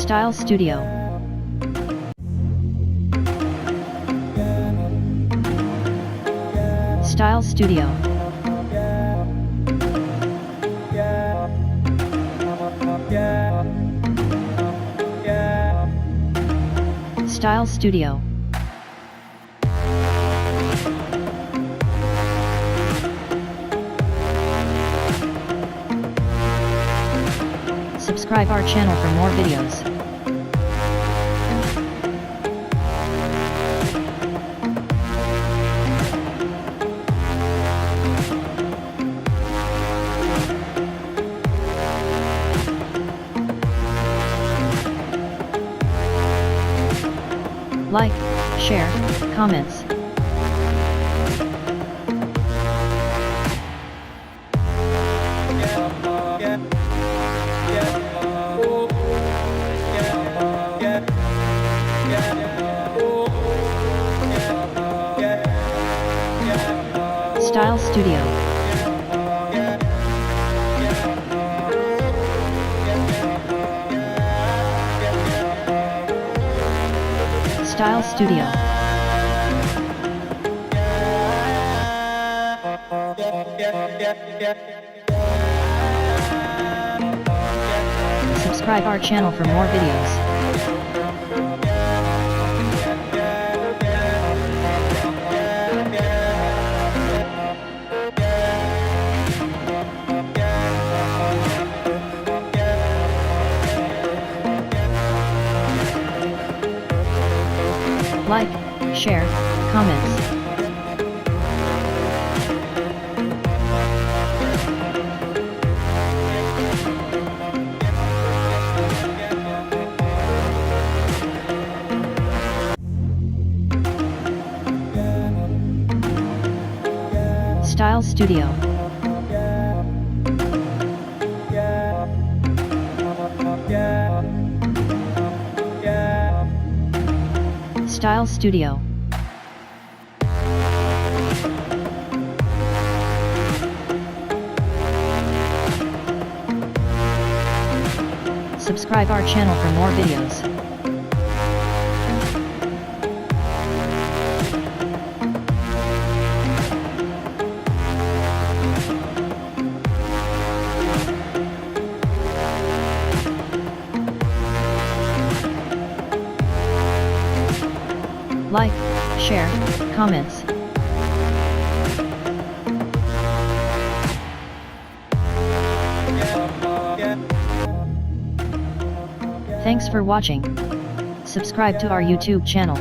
Style Studio. Style Studio. Style Studio. Subscribe our channel for more videos. Like, share, comments. Style Studio. Style Studio. Subscribe our channel for more videos. Like, share, comments. Style Studio. Style Studio. Subscribe our channel for more videos. Like, share, comments. Thanks for watching. Subscribe to our YouTube channel.